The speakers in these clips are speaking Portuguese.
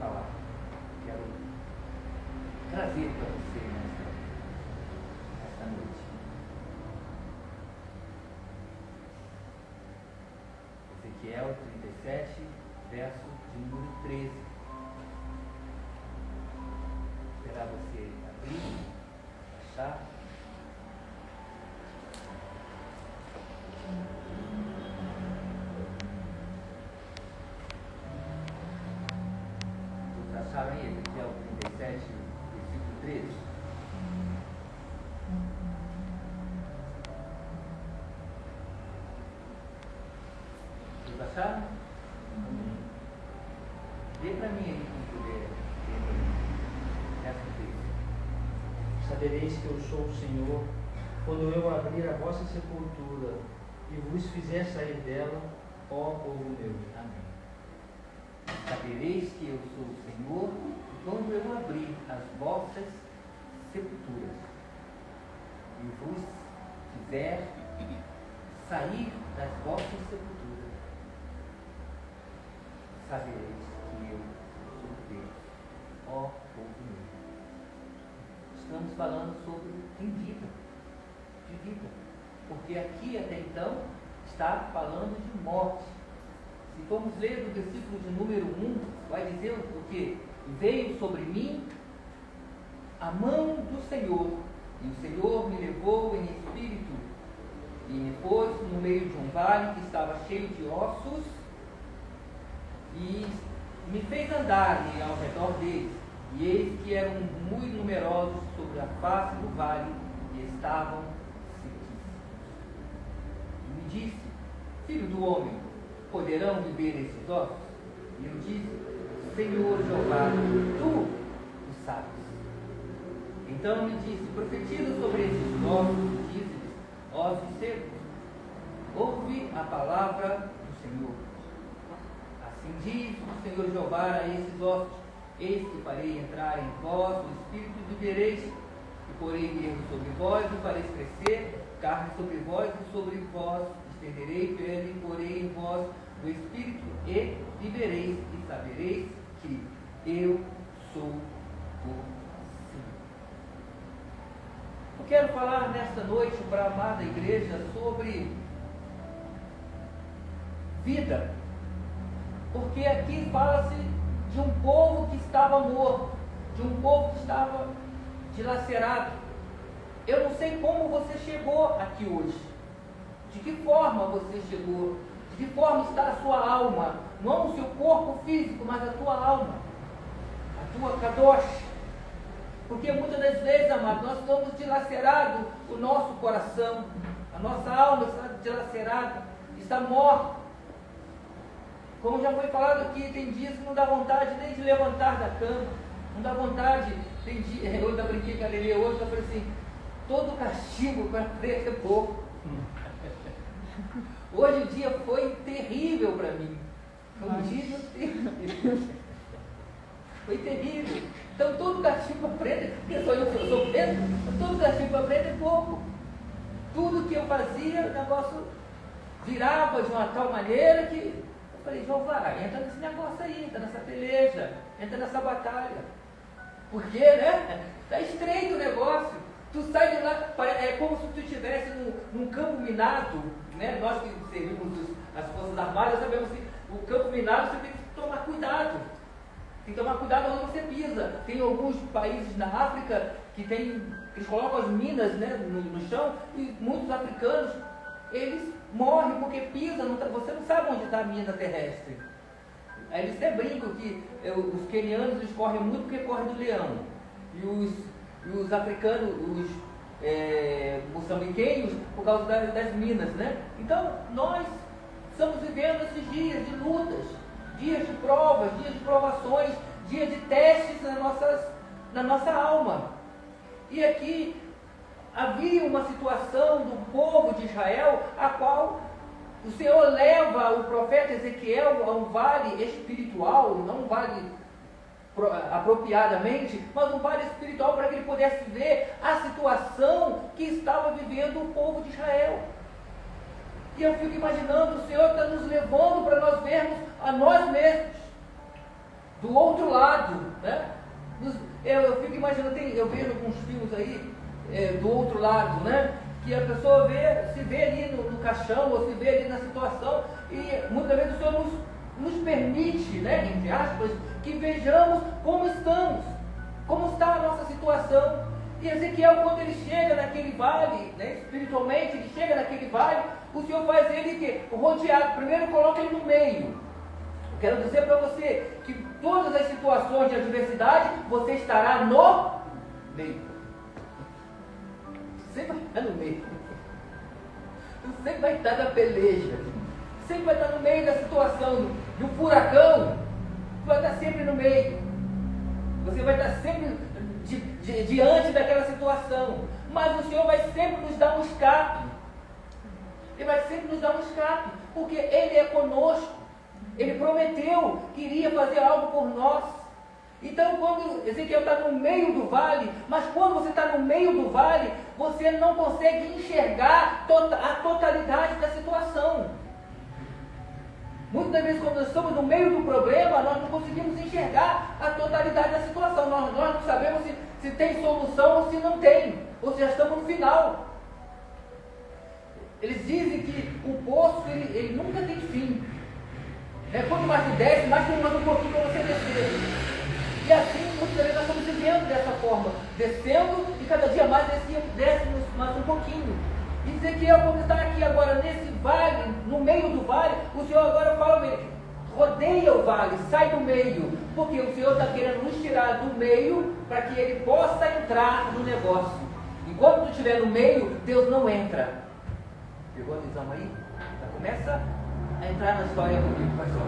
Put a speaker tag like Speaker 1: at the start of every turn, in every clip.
Speaker 1: falar, quero trazer para você nesta noite. Ezequiel 37, verso de número 13. Esperar você abrir, achar. Todos acharam aí, Ezequiel 37, versículo 13? Todos acharam? Dê para mim aí, quem puder.
Speaker 2: Sabereis que eu sou o Senhor, quando eu abrir a vossa sepultura e vos fizer sair dela, ó povo meu.
Speaker 1: Amém. Sabereis que eu sou o Senhor, quando eu abrir as vossas sepulturas e vos fizer sair das vossas sepulturas. Sabereis que eu sou Deus, ó povo meu. Estamos falando sobre vida, de vida, porque aqui até então está falando de morte. Se formos ler do versículo de número 1, vai dizer o quê? Veio sobre mim a mão do Senhor, e o Senhor me levou em espírito e me pôs no meio de um vale que estava cheio de ossos e me fez andar ao redor deles. E eis que eram muito numerosos sobre a face do vale e estavam sequíssimos. E me disse: Filho do homem, poderão viver esses ossos? E eu disse: Senhor Jeová, tu o sabes. Então me disse: Profetiza sobre esses ossos e dize-lhes: ossos secos, ouve a palavra do Senhor. Assim diz o Senhor Jeová a esses ossos: Eis que farei entrar em vós o espírito e vivereis, e porei nervo sobre vós e fareis crescer, carne sobre vós e sobre vós estenderei pele e porei em vós o espírito e vivereis e sabereis que eu sou o Senhor. Eu quero falar nesta noite para a amada igreja sobre vida, porque aqui fala-se de um povo que estava morto, de um povo que estava dilacerado. Eu não sei como você chegou aqui hoje, de que forma você chegou, de que forma está a sua alma, não o seu corpo físico, mas a tua alma, a tua kadosh. Porque muitas das vezes, amado, nós estamos dilacerados, o nosso coração, a nossa alma está dilacerada, está morta. Como já foi falado aqui, tem dias que não dá vontade nem de levantar da cama, não dá vontade. Tem dia, eu ainda brinquei com a Lelê hoje, eu falei assim: todo castigo para preto é pouco. Hoje o dia foi terrível para mim. Foi um dia terrível. Foi terrível. Então todo castigo para preto, porque só eu sou preto, todo castigo para preto é pouco. Tudo que eu fazia, o negócio virava de uma tal maneira que eu falei: Jeová, entra nesse negócio aí, entra nessa peleja, entra nessa batalha. Porque, né? Está estreito o negócio. Tu sai de lá, é como se tu estivesse num campo minado, né? Nós que servimos as Forças Armadas sabemos que o campo minado você tem que tomar cuidado. Tem que tomar cuidado onde você pisa. Tem alguns países na África que eles colocam as minas, né, no chão, e muitos africanos, eles morrem porque pisam, você não sabe onde está a mina terrestre. Aí eles até brincam que os quenianos eles correm muito porque correm do leão. E os africanos, os moçambiquenhos, por causa das minas, né? Então, nós estamos vivendo esses dias de lutas, dias de provas, dias de provações, dias de testes na nossa alma. E aqui havia uma situação do povo de Israel, a qual o Senhor leva o profeta Ezequiel a um vale espiritual, não um vale apropriadamente, mas um vale espiritual para que ele pudesse ver a situação que estava vivendo o povo de Israel. E eu fico imaginando, o Senhor está nos levando para nós vermos a nós mesmos. do outro lado, né? Eu fico imaginando, eu vejo alguns filmes aí, do outro lado, né? Que a pessoa se vê ali no caixão, ou se vê ali na situação, e muitas vezes o Senhor nos permite, né, entre aspas, que vejamos como estamos, como está a nossa situação. E Ezequiel, quando ele chega naquele vale, né, espiritualmente, ele chega naquele vale, o Senhor faz ele rodeado. Primeiro coloca ele no meio. Eu quero dizer para você que todas as situações de adversidade, você estará no meio. Você vai estar no meio. Você vai estar na peleja. Você vai estar no meio da situação do furacão. Você vai estar sempre no meio. Você vai estar sempre diante daquela situação. Mas o Senhor vai sempre nos dar um escape. Ele vai sempre nos dar um escape. Porque Ele é conosco. Ele prometeu que iria fazer algo por nós. Então, quando Ezequiel está no meio do vale, mas quando você está no meio do vale, você não consegue enxergar a totalidade da situação. Muitas vezes, quando nós estamos no meio do problema, nós não conseguimos enxergar a totalidade da situação. Nós não sabemos se tem solução ou se não tem, ou se já estamos no final. Eles dizem que o poço ele nunca tem fim. Quanto mais tu desce, mais tem mais um pouquinho para você descer. E assim, muitas vezes nós estamos vivendo dessa forma, descendo e cada dia mais descemos mais um pouquinho. E Ezequiel, quando está aqui agora nesse vale, no meio do vale, o Senhor agora fala para ele, rodeia o vale, sai do meio, porque o Senhor está querendo nos tirar do meio para que Ele possa entrar no negócio. Enquanto tu estiver no meio, Deus não entra. Pegou a visão aí? Já começa a entrar na história comigo, pastor.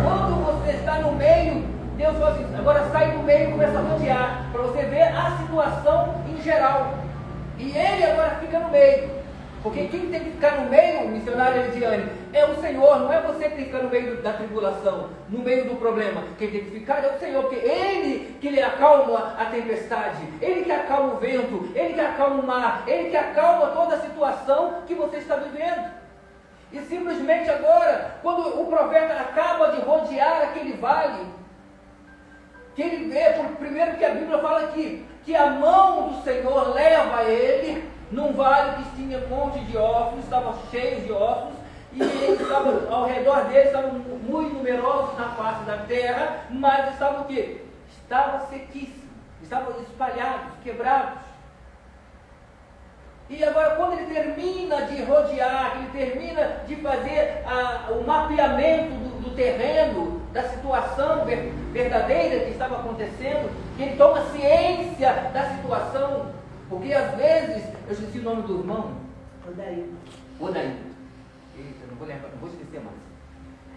Speaker 1: Quando você está no meio, Deus fala assim, agora sai do meio e começa a rodear, para você ver a situação em geral. E Ele agora fica no meio. Porque quem tem que ficar no meio, missionário Elidiane, é o Senhor, não é você que tem que ficar no meio da tribulação, no meio do problema. Quem tem que ficar é o Senhor, porque Ele que lhe acalma a tempestade, Ele que acalma o vento, Ele que acalma o mar, Ele que acalma toda a situação que você está vivendo. E simplesmente agora, quando o profeta acaba de rodear aquele vale, que ele vê, primeiro que a Bíblia fala aqui, que a mão do Senhor leva ele num vale que tinha um monte de ossos, estava cheio de ossos, e eles estavam, ao redor dele estavam muito numerosos na face da terra, mas estavam o quê? Estavam sequíssimos, estavam espalhados, quebrados. E agora, quando ele termina de rodear, ele termina de fazer o mapeamento do terreno, da situação verdadeira que estava acontecendo, que ele toma ciência da situação, porque às vezes, eu esqueci o nome do irmão, Odailton. Eita, não vou lembrar, não vou esquecer mais.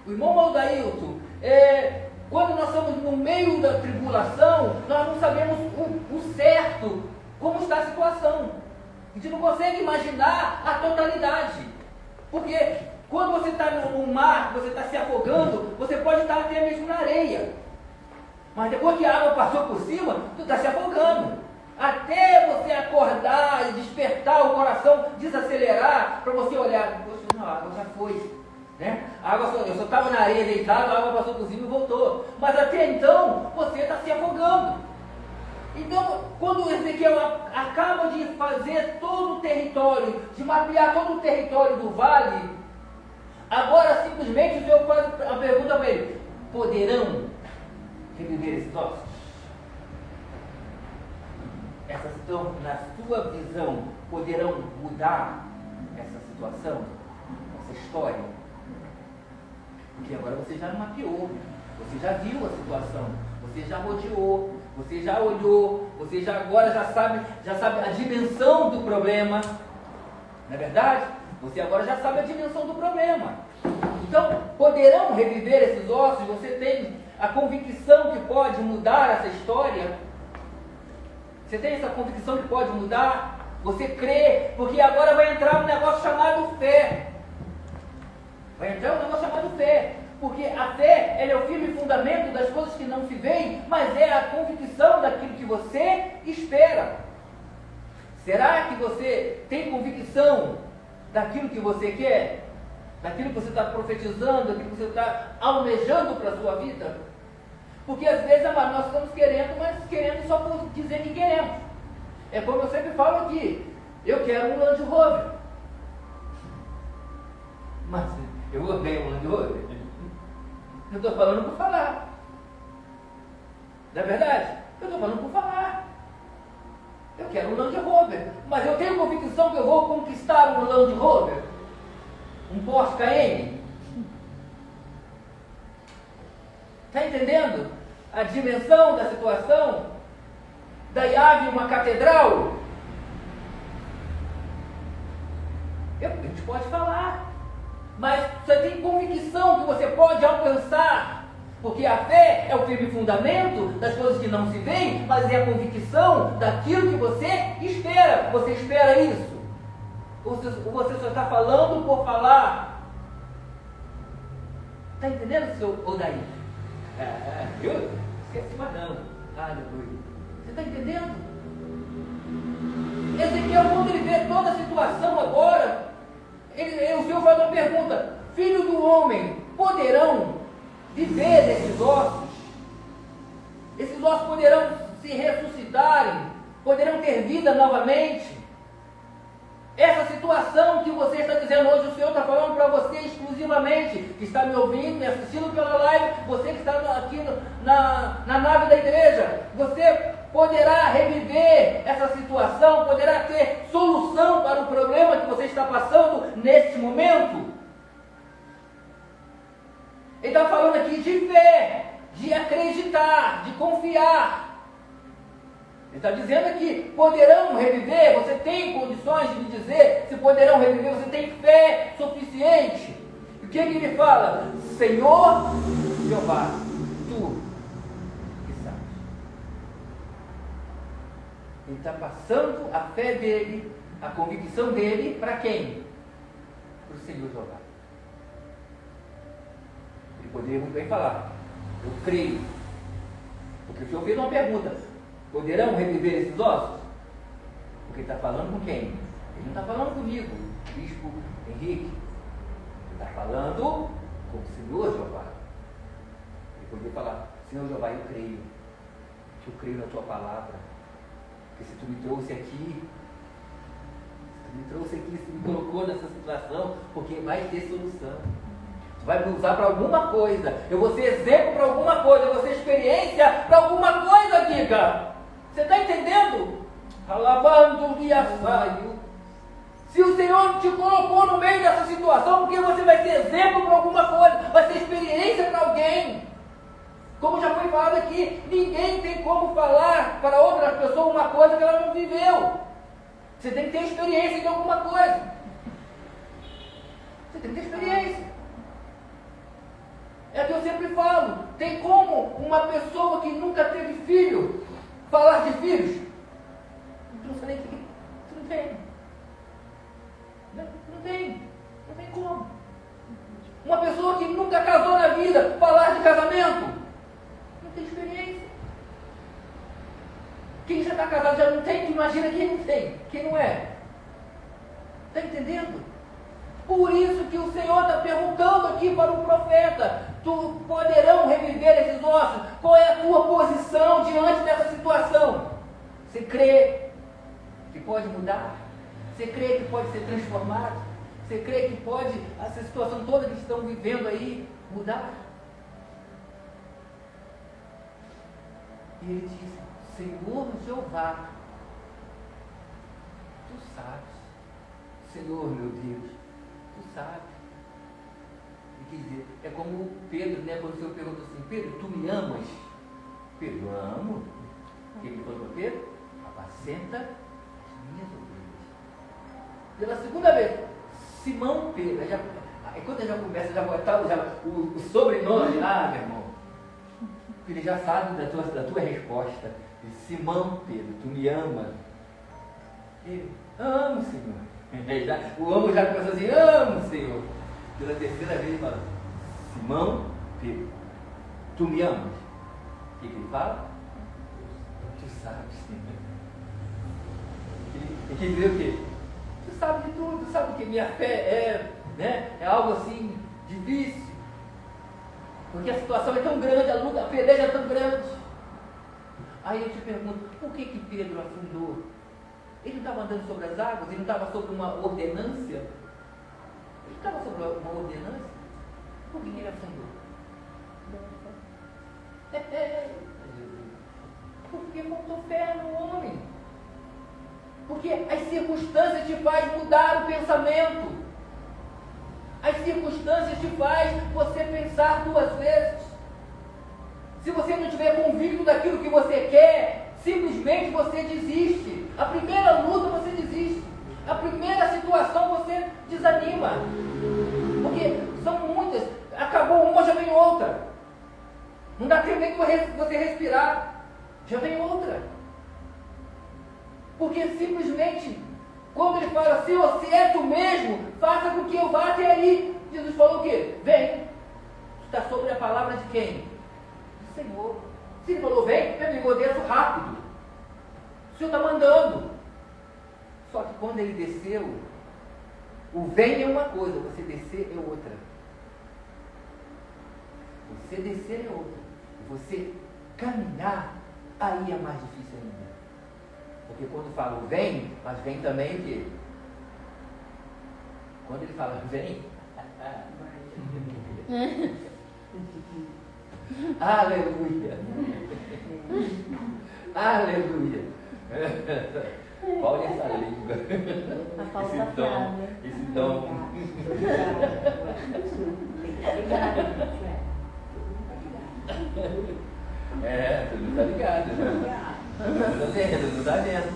Speaker 1: O irmão Odailton, quando nós estamos no meio da tribulação, nós não sabemos o certo, como está a situação. A gente não consegue imaginar a totalidade. Porque quando você está no mar, você está se afogando, você pode estar até mesmo na areia. Mas depois que a água passou por cima, tu está se afogando. Até você acordar e despertar o coração, desacelerar, para você olhar, poxa, não, a água já foi. Né? Eu só estava na areia deitado, a água passou por cima e voltou. Mas até então, você está se afogando. Então, quando o Ezequiel acaba de fazer todo o território, de mapear todo o território do vale, agora simplesmente o Senhor faz a pergunta para ele: poderão reviver esses ossos? Na sua visão, poderão mudar essa situação, essa história? Porque agora você já mapeou, você já viu a situação, você já rodeou, você já olhou, você agora já sabe a dimensão do problema. Não é verdade? Você agora já sabe a dimensão do problema. Então, poderão reviver esses ossos? Você tem a convicção que pode mudar essa história? Você tem essa convicção que pode mudar? Você crê? Porque agora vai entrar um negócio chamado fé. Vai entrar um negócio chamado fé. Porque a fé, ela é o firme fundamento das coisas que não se veem, mas é a convicção daquilo que você espera. Será que você tem convicção daquilo que você quer? Daquilo que você está profetizando, daquilo que você está almejando para a sua vida? Porque às vezes, amado, nós estamos querendo, mas querendo só por dizer que queremos. É como eu sempre falo aqui, eu quero um Land Rover. Mas eu vou ganhar um Land Rover? Eu estou falando por falar. Não é verdade? Eu estou falando por falar. Eu quero um Land Rover, mas eu tenho convicção que eu vou conquistar um Land Rover, um Porsche Cayenne. Está entendendo a dimensão da situação? Daí havia uma catedral. A gente pode falar, mas você tem convicção que você pode alcançar. Porque a fé é o firme fundamento das coisas que não se veem, mas é a convicção daquilo que você espera. Você espera isso? Ou você só está falando por falar? Está entendendo, seu Odaí? Eu esqueci mais não. Aleluia. Você está entendendo? Ezequiel, quando ele vê toda a situação agora, o Senhor faz uma pergunta: filho do homem, poderão viver desses ossos? Esses ossos poderão se ressuscitarem? Poderão ter vida novamente? Essa situação que você está dizendo hoje, o Senhor está falando para você exclusivamente, que está me ouvindo, me assistindo pela live, você que está aqui na nave da igreja, você poderá reviver essa situação, poderá ter solução para o problema que você está passando neste momento? Ele está falando aqui de fé, de acreditar, de confiar. Ele está dizendo aqui, poderão reviver? Você tem condições de me dizer se poderão reviver? Você tem fé suficiente? E o que ele fala? Senhor Jeová, tu que sabes. Ele está passando a fé dele, a convicção dele, para quem? Para o Senhor Jeová. Ele poderia muito bem falar, eu creio. Porque o Senhor fez uma pergunta: poderão reviver esses ossos? Porque ele está falando com quem? Ele não está falando comigo, Bispo Henrique. Ele está falando com o Senhor Jeová. Ele poderia falar: Senhor Jeová, eu creio na tua palavra. Porque se tu me trouxe aqui, se tu me colocou nessa situação, porque vai ter solução. Tu vai me usar para alguma coisa. Eu vou ser exemplo para alguma coisa. Eu vou ser experiência para alguma coisa, Giga. Você está entendendo? Alabando e assaio. Se o Senhor te colocou no meio dessa situação, porque você vai ser exemplo para alguma coisa, vai ser experiência para alguém. Como já foi falado aqui, ninguém tem como falar para outra pessoa uma coisa que ela não viveu. Você tem que ter experiência de alguma coisa. Você tem que ter experiência. É o que eu sempre falo. Tem como uma pessoa que nunca teve filho falar de filhos? Não sei nem que. Não tem. Não tem como. Uma pessoa que nunca casou na vida falar de casamento? Não tem experiência. Quem já está casado já não tem, imagina quem não tem, quem não é. Está entendendo? Por isso que o Senhor está perguntando aqui para o profeta: tu poderão reviver esses ossos? Qual é a tua posição diante dessa situação? Você crê que pode mudar? Você crê que pode ser transformado? Você crê que pode, essa situação toda que estão vivendo aí, mudar? E ele disse: Senhor Jeová, tu sabes. Senhor, meu Deus, tu sabes. E quer dizer, é como Pedro, né? Quando o Senhor perguntou assim: Pedro, tu me amas? Pedro, eu amo. O que ele falou para Pedro? Apacenta as minhas ovelhas. Pela segunda vez, Simão Pedro. Aí quando ele já começa, já botar o sobrenome, meu irmão, ele já sabe da tua resposta. Simão Pedro, tu me amas? Ele, amo, Senhor. O amo já começou assim: amo, Senhor. Pela terceira vez ele fala: Simão Pedro, tu me amas? O que ele fala? Tu sabes, Senhor. Ele quer dizer o quê? Tu sabe de tudo, tu sabe que minha fé é algo assim difícil. Porque a situação é tão grande, a luta, a peleja é tão grande. Aí eu te pergunto, por que Pedro afundou? Ele não estava andando sobre as águas? Ele não estava sobre uma ordenância? Ele estava sobre uma ordenância? Por que ele afundou? Porque faltou fé no homem. Porque as circunstâncias te fazem mudar o pensamento. As circunstâncias te fazem você pensar duas vezes. Se você não estiver convicto daquilo que você quer, simplesmente você desiste. A primeira luta você desiste. A primeira situação você desanima. Porque são muitas. Acabou uma, já vem outra. Não dá tempo nem de você respirar. Já vem outra. Porque simplesmente, quando ele fala, se você é tu mesmo, faça com que eu vá até ali. Jesus falou o quê? Vem. Está sobre a palavra de quem? Do Senhor. Se ele falou vem, meu amigo, eu desço rápido. O Senhor está mandando. Só que quando ele desceu, o vem é uma coisa, você descer é outra. Você descer é outra. Você caminhar, aí é mais difícil ainda. Porque quando fala vem, mas vem também o quê? Quando ele fala vem, aleluia, aleluia. Olha essa língua, esse dom. Tu não está ligado, né? Não está vendo.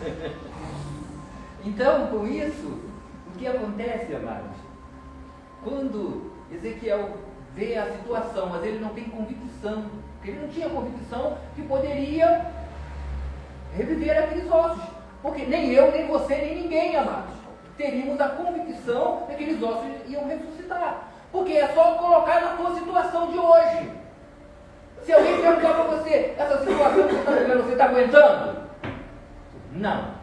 Speaker 1: Então, com isso, o que acontece, amados? Quando Ezequiel vê a situação, mas ele não tem convicção, porque ele não tinha convicção que poderia reviver aqueles ossos, porque nem eu, nem você, nem ninguém, amados, teríamos a convicção que aqueles ossos iam ressuscitar, porque é só colocar na tua situação de hoje. Se alguém perguntar para você, essa situação que você está vivendo, você está aguentando? Não.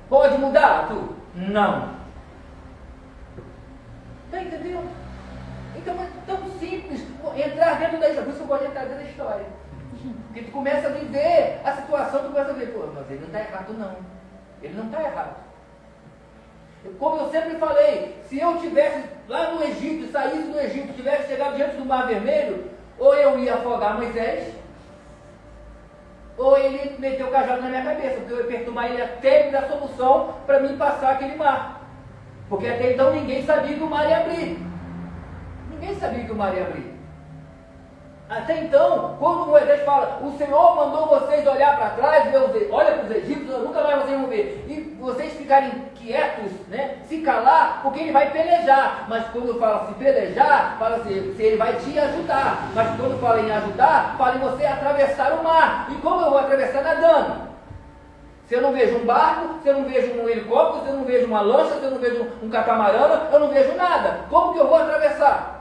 Speaker 1: Pode mudar, tu? Não. Está entendendo? Então é tão simples entrar dentro da história. Por isso eu gosto de entrar dentro da história. Porque tu começa a viver a situação, tu começa a ver, pô, mas ele não está errado não. Ele não está errado. Como eu sempre falei, se eu tivesse lá no Egito, saísse do Egito, tivesse chegado diante do Mar Vermelho, ou eu ia afogar Moisés, ou ele meteu o cajado na minha cabeça, porque eu ia perturbar ele até ele dar solução para mim passar aquele mar. Porque até então ninguém sabia que o mar ia abrir. Ninguém sabia que o mar ia abrir. Até então, quando Moisés fala, o Senhor mandou vocês olhar para trás, olha para os egípcios, nunca mais vocês vão ver, e vocês ficarem quietos, né? Se calar, porque ele vai pelejar. Mas quando fala se pelejar, fala assim, se ele vai te ajudar. Mas quando fala em ajudar, fala em você atravessar o mar. E como eu vou atravessar nadando? Se eu não vejo um barco, se eu não vejo um helicóptero, se eu não vejo uma lancha, se eu não vejo um catamarã, eu não vejo nada. Como que eu vou atravessar?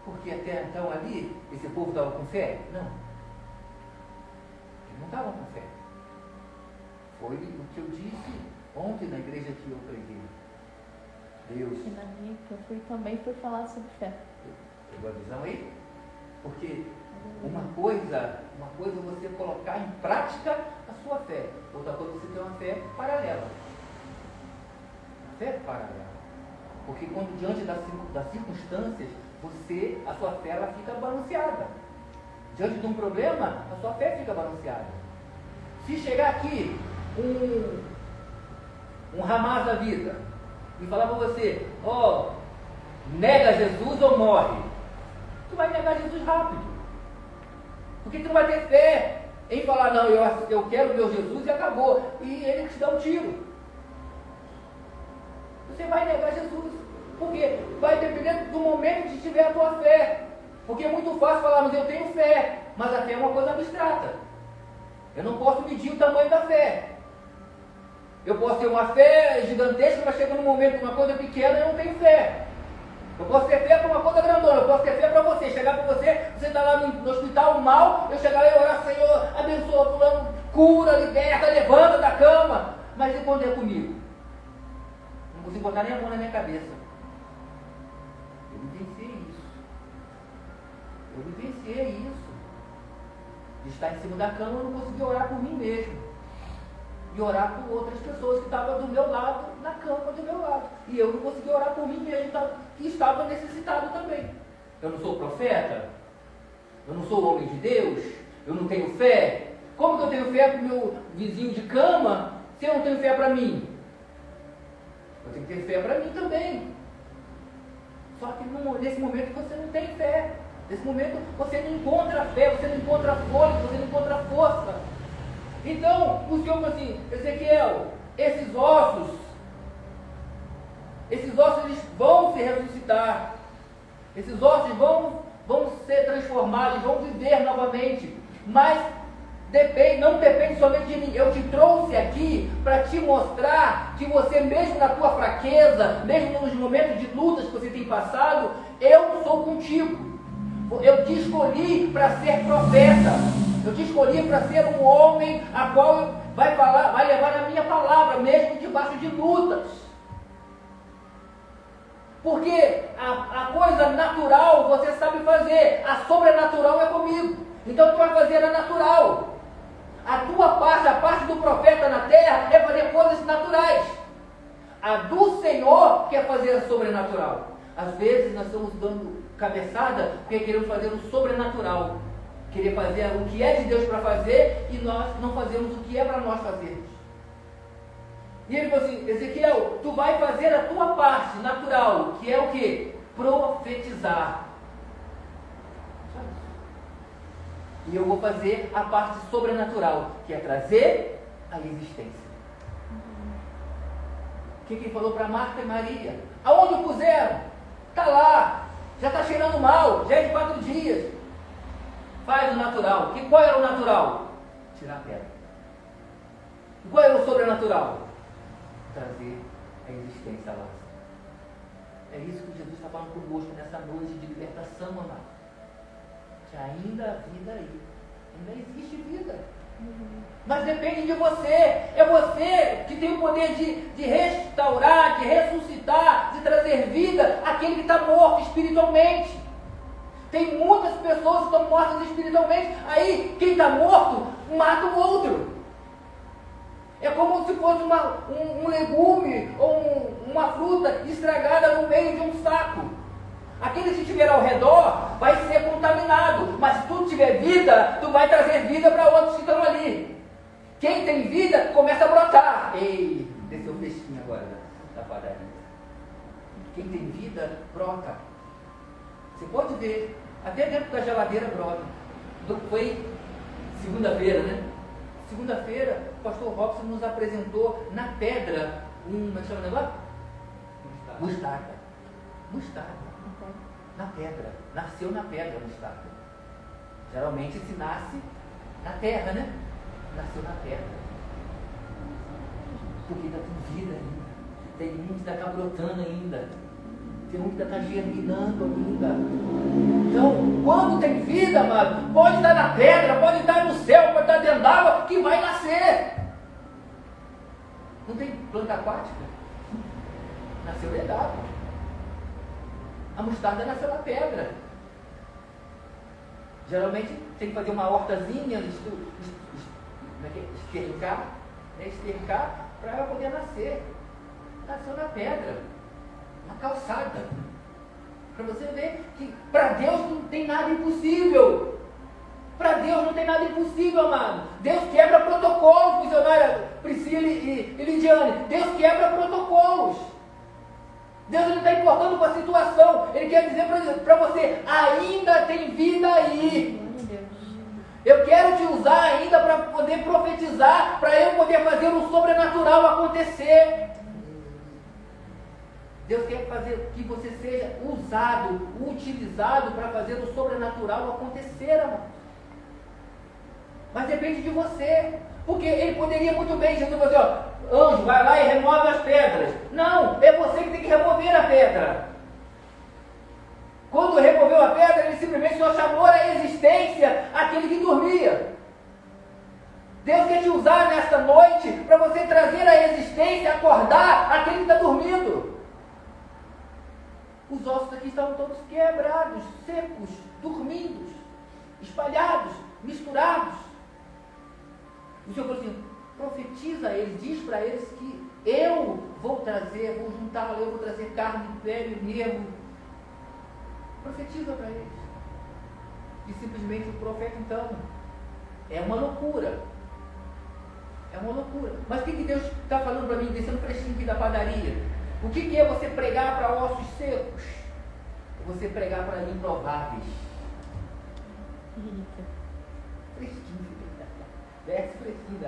Speaker 1: Porque até então ali, esse povo estava com fé? Não. Eles não estavam com fé. Foi o que eu disse ontem na igreja que eu preguei. Deus.
Speaker 3: E na minha que eu fui também foi falar sobre fé.
Speaker 1: Pegou a visão aí? Porque uma coisa é você colocar em prática a sua fé. Outra coisa é você ter uma fé paralela. Uma fé paralela. Porque quando diante das circunstâncias, a sua fé ela fica balanceada. Diante de um problema, a sua fé fica balanceada. Se chegar aqui um Hamas da vida e falar para você, nega Jesus ou morre, tu vai negar Jesus rápido. Porque tu não vai ter fé em falar, não, eu quero o meu Jesus e acabou. E ele te dá um tiro. Você vai negar Jesus. Porque vai depender do momento que tiver a tua fé. Porque é muito fácil falar, mas eu tenho fé. Mas a fé é uma coisa abstrata. Eu não posso medir o tamanho da fé. Eu posso ter uma fé gigantesca, mas chega num momento, uma coisa pequena, eu não tenho fé. Eu posso ter fé para uma coisa grandona, eu posso ter fé para você. Chegar para você está lá no hospital mal, eu chegar lá e orar, Senhor, abençoa, fulano, cura, liberta, levanta da cama. Mas e quando é comigo? Não consigo botar nem a mão na minha cabeça. vivenciei isso. De estar em cima da cama, eu não conseguia orar por mim mesmo. E orar por outras pessoas que estavam do meu lado, na cama do meu lado. E eu não conseguia orar por mim mesmo, que estava necessitado também. Eu não sou profeta? Eu não sou homem de Deus? Eu não tenho fé? Como que eu tenho fé para o meu vizinho de cama, se eu não tenho fé para mim? Eu tenho que ter fé para mim também. Só que nesse momento você não tem fé. Nesse momento você não encontra fé, você não encontra fôlego, você não encontra força. Então, o Senhor falou assim: Ezequiel, esses ossos eles vão se ressuscitar. Esses ossos vão ser transformados, vão viver novamente. Mas não depende somente de mim. Eu te trouxe aqui para te mostrar que você, mesmo na tua fraqueza, mesmo nos momentos de lutas que você tem passado, eu sou contigo. Eu te escolhi para ser profeta. Eu te escolhi para ser um homem a qual vai levar a minha palavra, mesmo debaixo de lutas. Porque a coisa natural você sabe fazer, a sobrenatural é comigo. Então tu vai fazer a natural. A tua parte, a parte do profeta na terra, é fazer coisas naturais. A do Senhor quer fazer a sobrenatural. Às vezes nós estamos dando cabeçada porque queremos fazer o sobrenatural. Querer fazer o que é de Deus para fazer e nós não fazemos o que é para nós fazermos. E ele falou assim: Ezequiel, tu vai fazer a tua parte natural, que é o quê? Profetizar. E eu vou fazer a parte sobrenatural, que é trazer a existência. O que ele falou para Marta e Maria? Aonde o puseram? Está lá, já está cheirando mal, já é de 4 dias. Faz o natural. Qual era o natural? Tirar a pedra. Qual era o sobrenatural? Trazer a existência lá. É isso que Jesus está falando conosco nessa noite de libertação, amado. Que ainda há vida aí. Ainda existe vida. Mas depende de você. É você que tem o poder de restaurar, de ressuscitar, de trazer vida àquele que está morto espiritualmente. Tem muitas pessoas que estão mortas espiritualmente. Aí quem está morto mata o outro. É como se fosse um legume ou uma fruta estragada no meio de um saco. Aquele que estiver ao redor vai ser contaminado, mas se tu tiver vida, tu vai trazer vida para outros que estão ali. Quem tem vida começa a brotar. Ei, desceu o fresquinho agora da padaria. Quem tem vida brota. Você pode ver, até dentro da geladeira brota. Foi segunda-feira, né? Segunda-feira, o pastor Robson nos apresentou na pedra como é que chama o negócio? Mostarda. Mostarda. Na pedra. Nasceu na pedra a mostarda. Geralmente se nasce na terra, né? Nasceu na terra. Porque ainda tem vida ainda. Tem um que ainda está brotando ainda. Tem um que ainda está germinando ainda. Então, quando tem vida, amado, pode estar na pedra, pode estar no céu, pode estar dentro d'água, que vai nascer. Não tem planta aquática? Nasceu dentro d'água. A mostarda nasceu na pedra. Geralmente tem que fazer uma hortazinha, estercar, né? Estercar para ela poder nascer. Nasceu na pedra, na calçada. Para você ver que para Deus não tem nada impossível. Para Deus não tem nada impossível, amado. Deus quebra protocolos, missionária Priscila e Lidiane. Deus quebra protocolos. Deus não está importando com a situação. Ele quer dizer para você: ainda tem vida aí. Eu quero te usar ainda para poder profetizar, para eu poder fazer o sobrenatural acontecer. Deus quer fazer que você seja usado, utilizado para fazer o sobrenatural acontecer, amado. Mas depende de você. Porque ele poderia muito bem, Jesus falou assim: ó, anjo, vai lá e remove as pedras. Não, é você que tem que remover a pedra. Quando removeu a pedra, ele simplesmente só chamou à existência aquele que dormia. Deus quer te usar nesta noite para você trazer à existência, acordar aquele que está dormindo. Os ossos aqui estavam todos quebrados, secos, dormindo, espalhados, misturados. O Senhor falou assim, profetiza a eles, diz para eles que eu vou trazer, vou juntá-lo, eu vou trazer carne, pele, nervo. Profetiza para eles. E simplesmente o profeta, então, é uma loucura. É uma loucura. Mas o que Deus está falando para mim, descendo fresquinho aqui da padaria? O que é você pregar para ossos secos? É você pregar para improváveis. Fresquinho, verso fresquinho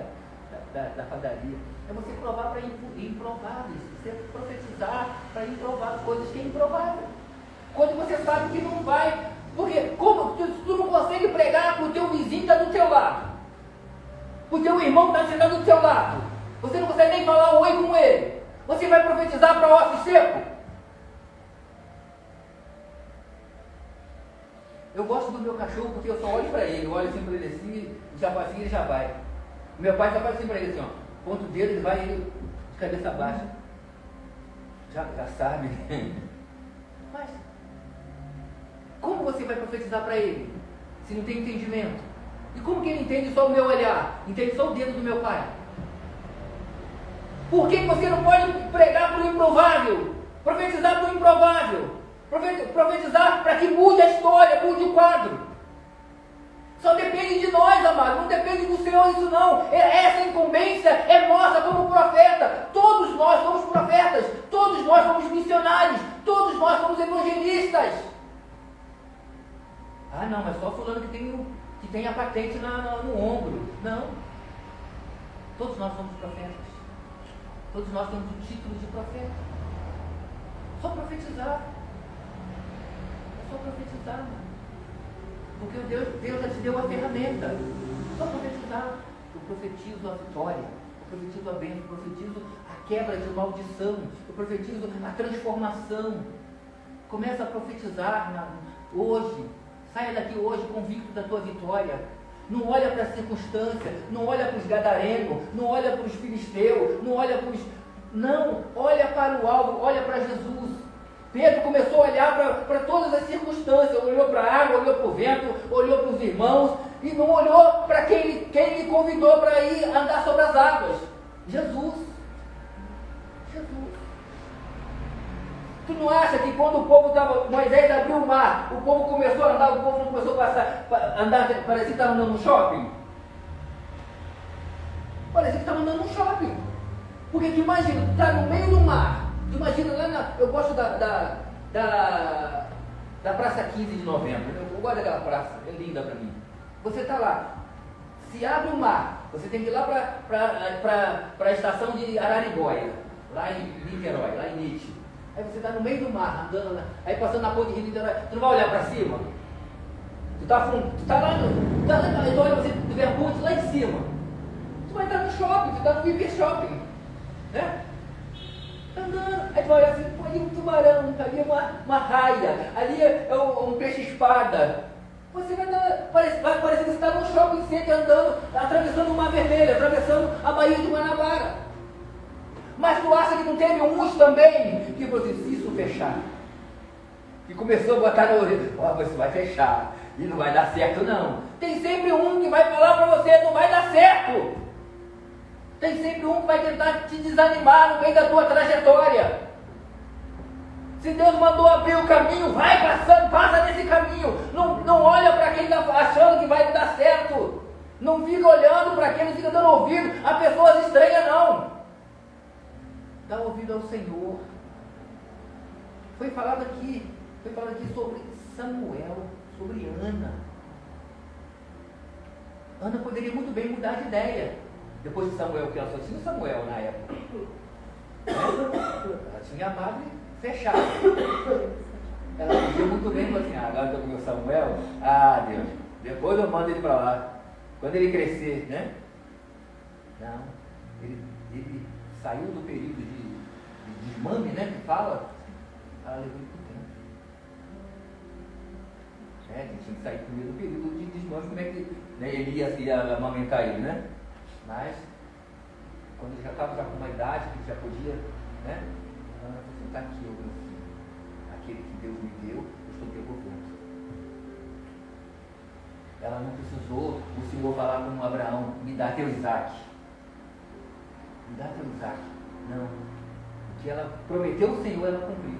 Speaker 1: da padaria. É você provar para improváveis. Você profetizar para improváveis, coisas que é improvável. Quando você sabe que não vai. Porque como tu não consegue pregar para o teu vizinho que está do teu lado, para o teu irmão que está sentado do teu lado, você não consegue nem falar oi com ele, você vai profetizar para osso seco? Eu gosto do meu cachorro porque eu só olho para ele, eu olho assim para ele assim, e já assim ele já vai. Meu pai já faz assim para ele assim, ó, ponta o dedo, ele vai ele de cabeça baixa. Já sabe. Mas como você vai profetizar para ele, se não tem entendimento? E como que ele entende só o meu olhar? Entende só o dedo do meu pai? Por que você não pode pregar para o improvável? Profetizar para o improvável? Profetizar para que mude a história, mude o quadro? Só depende de nós, amado, não depende do Senhor isso não. Essa incumbência é nossa como profeta. Todos nós somos profetas, todos nós somos missionários, todos nós somos evangelistas. Ah não, mas só fulano que tem a patente no ombro. Não. Todos nós somos profetas. Todos nós temos o título de profeta. Só profetizar. É só profetizar, mano. Porque Deus já te deu a ferramenta. Só profetizar. Eu profetizo a vitória. Eu profetizo a bênção. Eu profetizo a quebra de maldição. Eu profetizo a transformação. Começa a profetizar hoje. Saia daqui hoje convicto da tua vitória. Não olha para a circunstância, não olha para os gadarenos, não olha para os filisteus, não olha para os... Não, olha para o alvo, olha para Jesus. Pedro começou a olhar para todas as circunstâncias, olhou para a água, olhou para o vento, olhou para os irmãos, e não olhou para quem lhe convidou para ir andar sobre as águas. Jesus. Jesus. Tu não acha que quando o povo estava, Moisés abriu o mar, o povo começou a andar, o povo não começou a andar, parecia que estava andando no shopping? Parecia que estava andando no shopping. Porque tu imagina, tu está no meio do mar, tu imagina lá eu gosto da Praça 15 de Novembro, eu gosto daquela praça, é linda para mim. Você está lá, se abre o mar, você tem que ir lá para a estação de Araribóia, lá em Niterói, lá em Nietzsche. Aí você está no meio do mar, andando, aí passando na ponte de Niterói, tu não vai olhar para cima? Tu está lá, tu vê a ponte lá em cima. Tu vai estar no shopping, tu está no hiper shopping, né? Tá andando, aí tu vai olhar assim, pô, ali um tubarão, ali uma raia, ali é um peixe-espada. Você vai parecer que você está no shopping center andando, atravessando o Mar Vermelho, atravessando a Baía de Guanabara. Mas tu acha que não teve uns também que falou assim, se isso fechar, e começou a botar na orelha, você vai fechar, e não vai dar certo não. Tem sempre um que vai falar para você, não vai dar certo. Tem sempre um que vai tentar te desanimar no meio da tua trajetória. Se Deus mandou abrir o caminho, vai passando, passa nesse caminho. Não olha para quem está achando que vai dar certo. Não fica olhando para quem, não fica dando ouvido a pessoas estranhas não. Dá ouvido ao Senhor. Foi falado aqui sobre Samuel, sobre Ana. Ana poderia muito bem mudar de ideia. Depois de Samuel, que ela só tinha Samuel na época. Ela tinha a Báblia fechada. Ela podia muito bem falar assim, agora estou com o meu Samuel, Deus, depois eu mando ele para lá. Quando ele crescer, né? Não, ele saiu do período de desmame, né? Que fala, ela levou ele para dentro. Tinha que sair primeiro do período de desmame, como é que ele ia amamentar ele, né? Mas, quando ele já estava com uma idade, que já podia, né? Ela falou assim, está aqui o meu filho, aquele que Deus me deu, eu estou devolvendo. Ela não precisou o Senhor falar com Abraão, me dá teu Isaac. Me dá teu Isaac. Não. O que ela prometeu ao Senhor, ela cumpriu.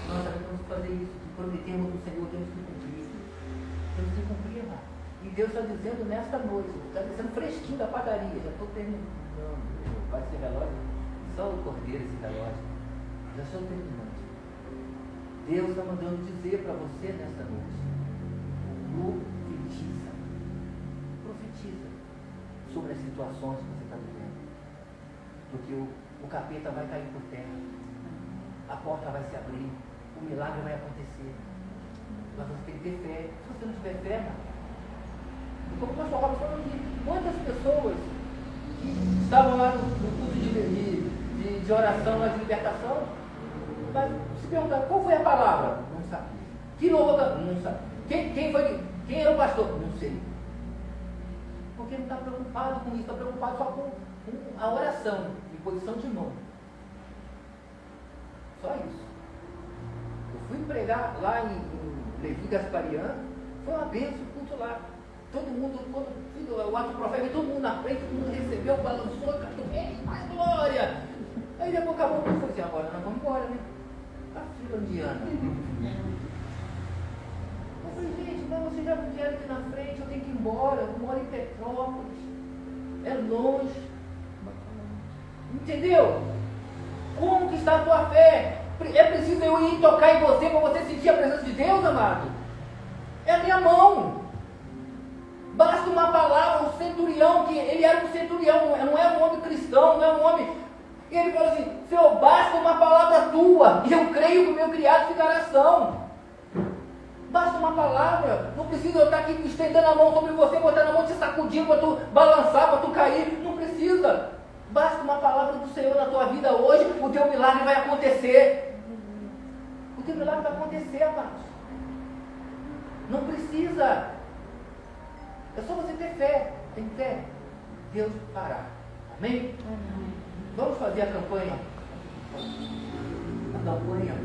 Speaker 1: Nós também temos que fazer isso. Que prometemos ao Senhor, temos que cumprir. Temos que cumprir, irmão. E Deus está dizendo nesta noite, está dizendo fresquinho da padaria, já estou terminando, vai ser relógio, só o cordeiro esse relógio, já estou terminando. Deus está mandando dizer para você nesta noite, profetiza sobre as situações que você está vivendo, porque o capeta vai cair por terra, a porta vai se abrir, o milagre vai acontecer, mas você tem que ter fé. Se você não tiver fé, não. Como o pastor Robson falou aqui, quantas pessoas que estavam lá no culto de oração, lá de libertação, mas se perguntaram, qual foi a palavra? Não sabia. Que louvor? Não sabia. Quem era o pastor? Não sei. Porque não está preocupado com isso, está preocupado só com a oração, em posição de mão. Só isso. Eu fui pregar lá em Levi Gaspariano, foi uma bênção o culto lá. Todo mundo, quando o ato profético, todo mundo na frente, todo mundo recebeu, balançou, cantou, mais glória! Aí depois acabou, o foi assim, agora nós vamos embora, né? A fila indiana. Eu falei, gente, mas vocês já vieram aqui na frente, eu tenho que ir embora, eu moro em Petrópolis, é longe. Entendeu? Como que está a tua fé? É preciso eu ir tocar em você para você sentir a presença de Deus, amado? É a minha mão. Basta uma palavra, o centurião, que ele era um centurião, não era um homem cristão, não era um homem. E ele falou assim, Senhor, basta uma palavra tua, e eu creio que o meu criado ficará são. Basta uma palavra, não precisa eu estar aqui estendendo a mão sobre você, botando a mão te sacudindo para tu balançar, para tu cair, não precisa. Basta uma palavra do Senhor na tua vida hoje, o teu milagre vai acontecer. O teu milagre vai acontecer, amados. Não precisa. É só você ter fé. Tem fé. Deus fará. Amém? Vamos fazer a campanha. A campanha